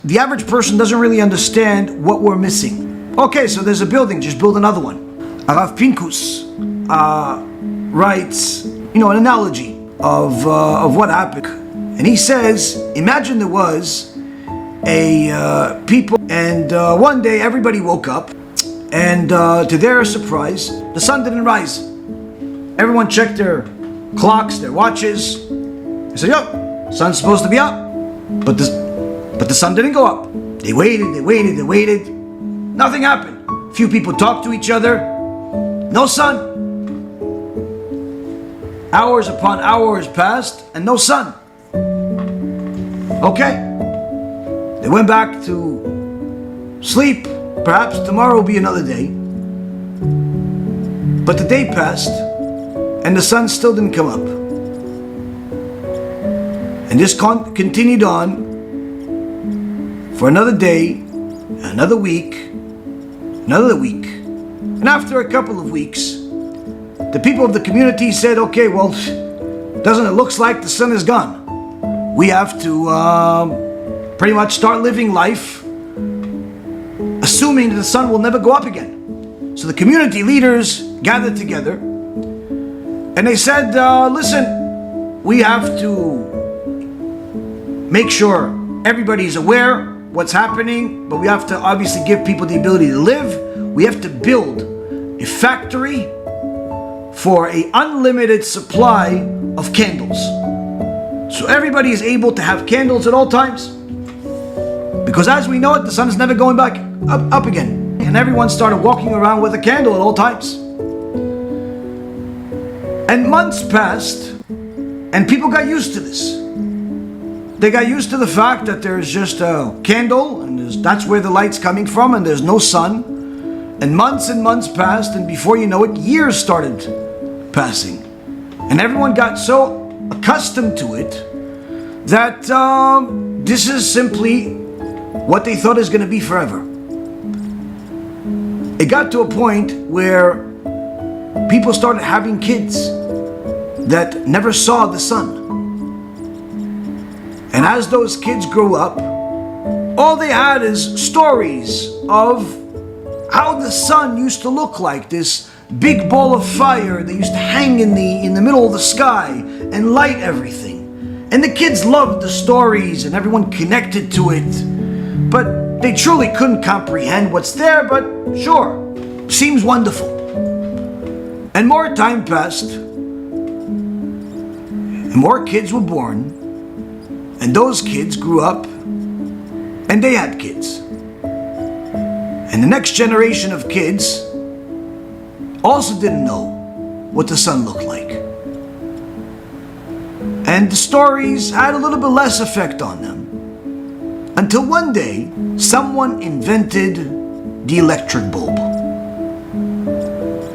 The average person doesn't really understand what we're missing. Okay, so there's a building, just build another one. Arav Pinkus writes, an analogy of what happened. And he says, imagine there was a people, and one day everybody woke up, and to their surprise, the sun didn't rise. Everyone checked their clocks, their watches. They said, yo, sun's supposed to be up. But the sun didn't go up. They waited. Nothing happened. Few people talked to each other. No sun. Hours upon hours passed and no sun. Okay. They went back to sleep. Perhaps tomorrow will be another day. But the day passed and the sun still didn't come up. And this continued on for another day, another week. And after a couple of weeks, the people of the community said, okay, well, doesn't it look like the sun is gone? We have to pretty much start living life assuming that the sun will never go up again. So the community leaders gathered together and they said, listen, we have to make sure everybody's aware what's happening, but we have to obviously give people the ability to live. We have to build a factory for an unlimited supply of candles. So everybody is able to have candles at all times. Because as we know it, the sun is never going back up again. And everyone started walking around with a candle at all times. And months passed, and people got used to this. They got used to the fact that there's just a candle, and that's where the light's coming from, and there's no sun. And months passed, and before you know it, years started passing. And everyone got so accustomed to it that this is simply what they thought is going to be forever. It got to a point where people started having kids that never saw the sun. And as those kids grew up, all they had is stories of how the sun used to look like, this big ball of fire that used to hang in the middle of the sky and light everything. And the kids loved the stories and everyone connected to it. But they truly couldn't comprehend what's there, but sure, seems wonderful. And more time passed, and more kids were born. And those kids grew up, and they had kids. And the next generation of kids also didn't know what the sun looked like. And the stories had a little bit less effect on them. Until one day, someone invented the electric bulb.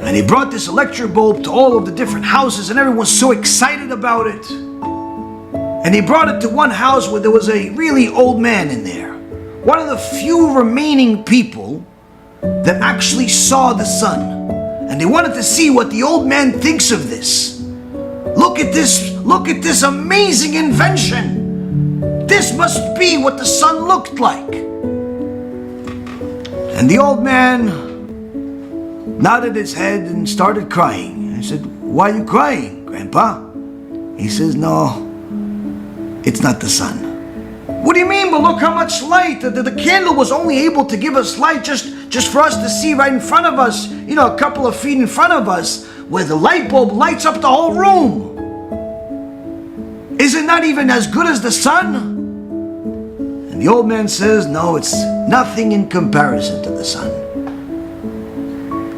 And they brought this electric bulb to all of the different houses, and everyone was so excited about it. And they brought it to one house where there was a really old man in there. One of the few remaining people that actually saw the sun. And they wanted to see what the old man thinks of this. Look at this amazing invention. This must be what the sun looked like. And the old man nodded his head and started crying. I said, why are you crying, Grandpa? He says, no, it's not the sun. What do you mean? But look how much light. The candle was only able to give us light just for us to see right in front of us, a couple of feet in front of us, where the light bulb lights up the whole room. Is it not even as good as the sun? And the old man says, no, it's nothing in comparison to the sun.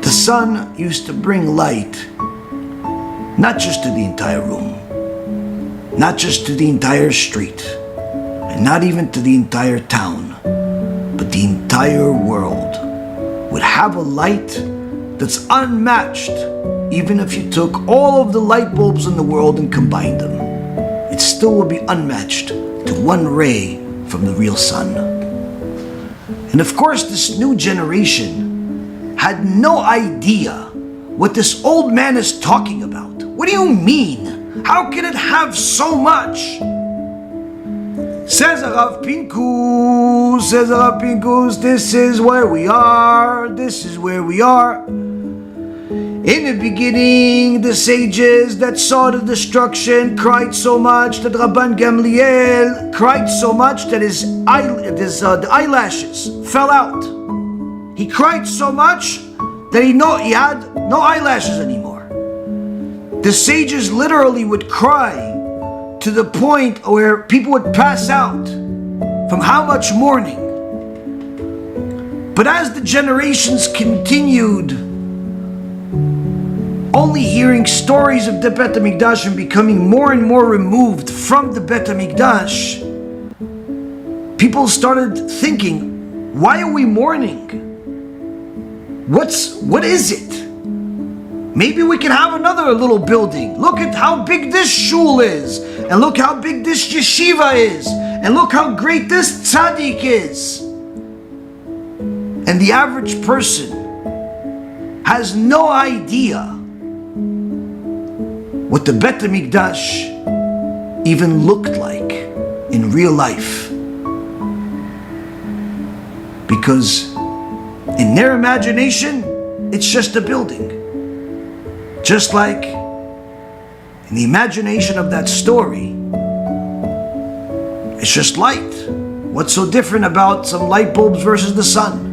The sun used to bring light, not just to the entire room, not just to the entire street, and not even to the entire town, but the entire world would have a light that's unmatched. Even if you took all of the light bulbs in the world and combined them, it still would be unmatched to one ray from the real sun. And of course, this new generation had no idea what this old man is talking about. What do you mean? How can it have so much? Says Rav Pinkus, this is where we are. This is where we are. In the beginning, the sages that saw the destruction cried so much that Rabban Gamliel cried so much that the eyelashes fell out. He cried so much that he had no eyelashes anymore. The sages literally would cry to the point where people would pass out from how much mourning. But as the generations continued, only hearing stories of the Bet HaMikdash and becoming more and more removed from the Bet HaMikdash, people started thinking, why are we mourning? What is it? Maybe we can have another little building. Look at how big this shul is, and look how big this yeshiva is, and look how great this tzaddik is. And the average person has no idea what the Bet HaMikdash even looked like in real life. Because in their imagination, it's just a building. Just like in the imagination of that story, it's just light. What's so different about some light bulbs versus the sun?